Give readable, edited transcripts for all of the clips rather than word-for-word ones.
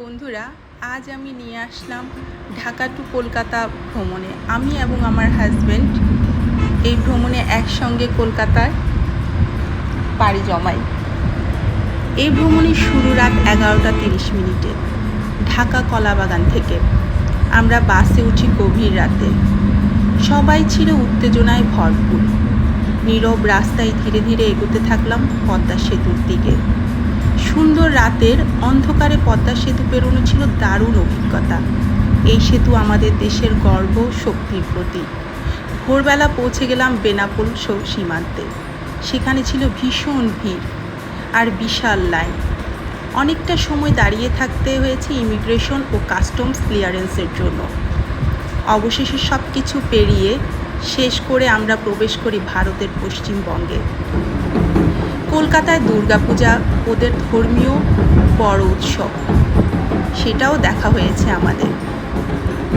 বন্ধুরা, আজ আমি নিয়ে আসলাম ঢাকা টু কলকাতা ভ্রমণে। আমি এবং আমার হাজব্যান্ড এই ভ্রমণে একসঙ্গে কলকাতায় পাড়ি জমাই। এই ভ্রমণের শুরু রাত 11:30 ঢাকা কলাবাগান থেকে। আমরা বাসে উঠি গভীর রাতে। সবাই ছিল উত্তেজনায় ভরপুর। নীরব রাস্তায় ধীরে ধীরে এগোতে থাকলাম পদ্মা সেতুর দিকে। সুন্দর রাতের অন্ধকারে পদ্মা সেতু পেরোনো ছিল দারুণ অভিজ্ঞতা। এই সেতু আমাদের দেশের গর্ব, শক্তির প্রতীক। ভোরবেলা পৌঁছে গেলাম বেনাপোল সীমান্তে। সেখানে ছিল ভীষণ ভিড় আর বিশাল লাইন। অনেকটা সময় দাঁড়িয়ে থাকতে হয়েছে ইমিগ্রেশন ও কাস্টমস ক্লিয়ারেন্সের জন্য। অবশেষে সব কিছু পেরিয়ে শেষ করে আমরা প্রবেশ করি ভারতের পশ্চিমবঙ্গে। কলকাতায় দুর্গাপূজা ওদের ধর্মীয় বড় উৎসব, সেটাও দেখা হয়েছে আমাদের।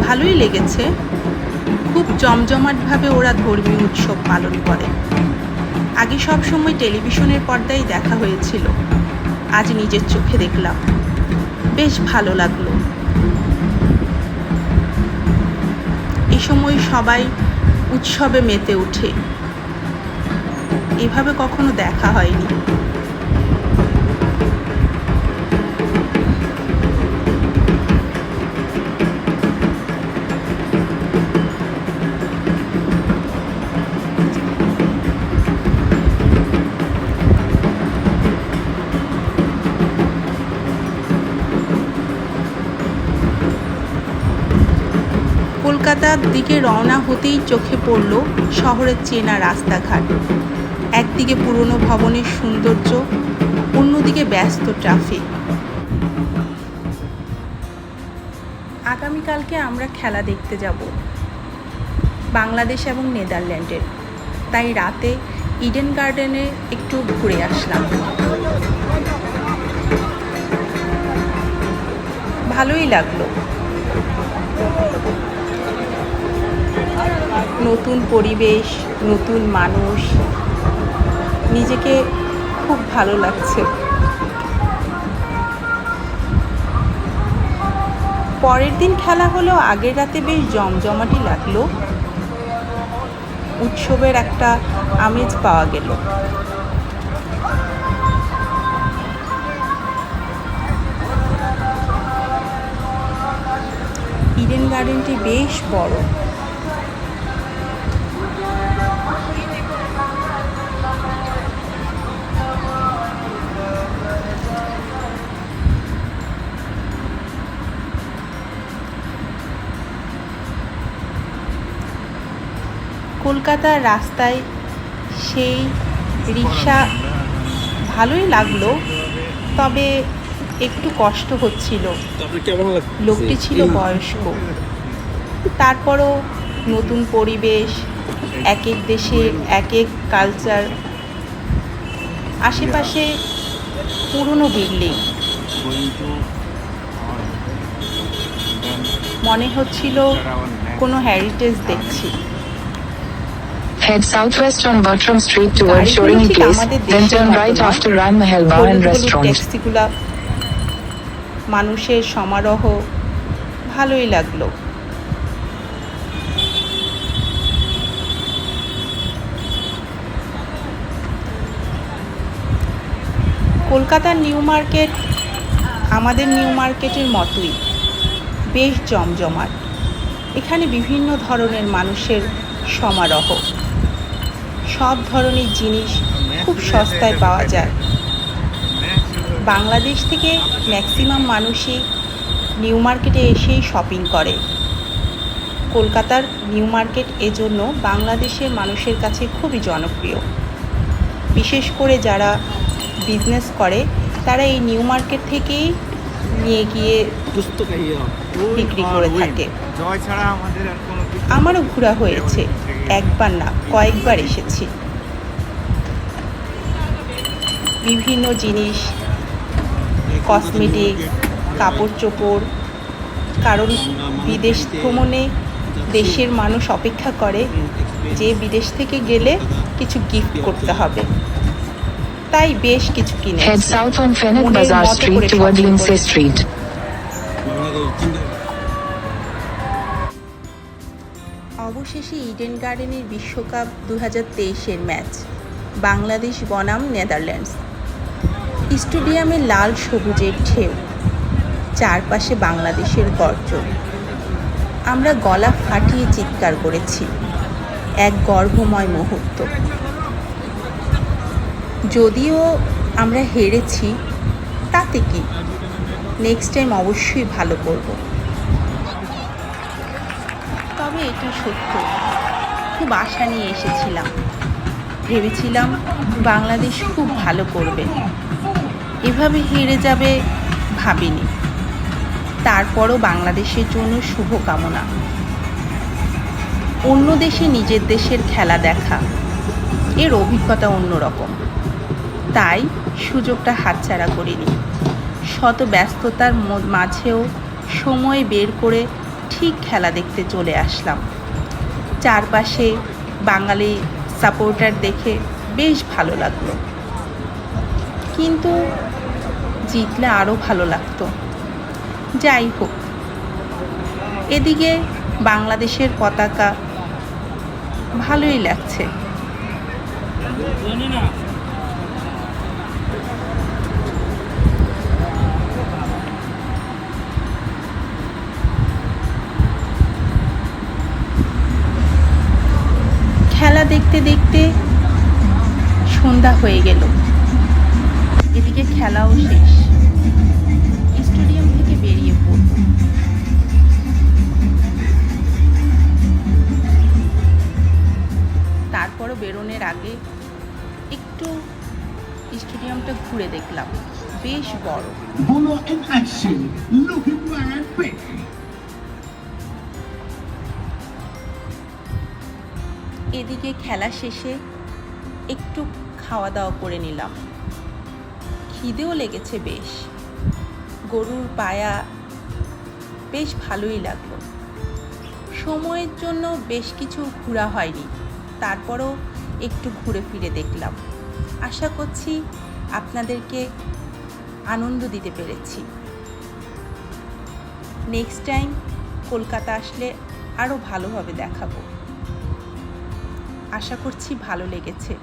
ভালোই লেগেছে। খুব জমজমাটভাবে ওরা ধর্মীয় উৎসব পালন করে। আগে সব সময় টেলিভিশনের পর্দায় দেখা হয়েছিল, আজ নিজের চোখে দেখলাম, বেশ ভালো লাগলো। এই সময় সবাই উৎসবে মেতে ওঠে, এভাবে কখনো দেখা হয়নি। কলকাতার দিকে রওনা হতেই চোখে পড়ল শহরের চেনা রাস্তাঘাট। একদিকে পুরনো ভবনের সৌন্দর্য, অন্যদিকে ব্যস্ত ট্রাফিক। আগামীকালকে আমরা খেলা দেখতে যাব বাংলাদেশ এবং নেদারল্যান্ডের, তাই রাতে ইডেন গার্ডেনে একটু ঘুরে আসলাম। ভালোই লাগলো। নতুন পরিবেশ, নতুন মানুষ, নিজেকে খুব ভালো লাগছে। পরের দিন খেলা হলেও আগের রাতে বেশ জমজমাটি লাগলো। উৎসবের একটা আমেজ পাওয়া গেল। ইডেন গার্ডেনটি বেশ বড়। কলকাতার রাস্তায় সেই রিক্সা ভালোই লাগলো, তবে একটু কষ্ট হচ্ছিল। লোকটি ছিল বয়স্ক। তারপরও নতুন পরিবেশ, এক এক দেশের এক এক কালচার, আশেপাশে পুরনো বিল্ডিং, মনে হচ্ছিল কোনো হেরিটেজ দেখছি। Head southwest on Bartram Street towards Shoring Place, then turn right after Ram Mahal Bar and Restaurant. ট্যাক্সিগুলা, মানুষের সমারোহ, ভালোই লাগলো। কলকাতার নিউ মার্কেট আমাদের নিউ মার্কেটের মতোই বেশ জমজমাট। এখানে বিভিন্ন ধরনের মানুষের সমারোহ। সব ধরনের জিনিস খুব সস্তায় পাওয়া যায়। বাংলাদেশ থেকে ম্যাক্সিমাম মানুষই নিউ মার্কেটে এসেই শপিং করে। কলকাতার নিউ মার্কেট এজন্য বাংলাদেশের মানুষের কাছে খুবই জনপ্রিয়। বিশেষ করে যারা বিজনেস করে তারা এই নিউ মার্কেট থেকেই নিয়ে গিয়ে বিক্রি করে থাকে। আমারও ঘোরা হয়েছে, একবার না কয়েকবার এসেছি। বিভিন্ন জিনিস, কসমেটিক্স, কাপড় চোপড়, কারণ বিদেশ ভ্রমণে দেশের মানুষ অপেক্ষা করে যে বিদেশ থেকে গেলে কিছু গিফট করতে হবে, তাই বেশ কিছু কিনেছি। Head south on Phoenix Bazaar Street toward Lindsay Street. অবশেষে ইডেন গার্ডেনের বিশ্বকাপ 2023-এর ম্যাচ বাংলাদেশ বনাম নেদারল্যান্ডস। স্টেডিয়ামে লাল সবুজের ঢেউ, চারপাশে বাংলাদেশের গর্জন। আমরা গলা ফাটিয়ে চিৎকার করেছি। এক গর্বময় মুহূর্ত। যদিও আমরা হেরেছি, তাতে কি, নেক্সট টাইম অবশ্যই ভালো করব। তবে এটা সত্য, খুব আশা নিয়ে এসেছিলাম। ভেবেছিলাম বাংলাদেশ খুব ভালো করবে, এভাবে হেরে যাবে ভাবিনি। তারপরও বাংলাদেশের জন্য শুভকামনা। অন্য দেশে নিজের দেশের খেলা দেখা, এর অভিজ্ঞতা অন্যরকম। তাই সুযোগটা হাতছাড়া করিনি। শত ব্যস্ততার মাঝেও সময় বের করে ঠিক খেলা দেখতে চলে আসলাম। চারপাশে বাঙালি সাপোর্টার দেখে বেশ ভালো লাগলো, কিন্তু জিতলে আরও ভালো লাগতো। যাই হোক, এদিকে বাংলাদেশের পতাকা ভালোই লাগছে। খেলা দেখতে দেখতে সন্ধ্যা হয়ে গেল। এদিকে খেলাও শেষ। স্টেডিয়াম থেকে বেরিয়ে পড়ব। তারপরও বেরোনোর আগে একটু স্টেডিয়ামটা ঘুরে দেখলাম, বেশ বড়। এদিকে খেলা শেষে একটু খাওয়া দাওয়া করে নিলাম। খিদেও লেগেছে বেশ। গরুর পায়া বেশ ভালোই লাগলো। সময়ের জন্য বেশ কিছু ঘোরা হয়নি, তারপরও একটু ঘুরে ফিরে দেখলাম। আশা করছি আপনাদেরকে আনন্দ দিতে পেরেছি। নেক্সট টাইম কলকাতা আসলে আরও ভালোভাবে দেখাবো। আশা করছি ভালো লেগেছে।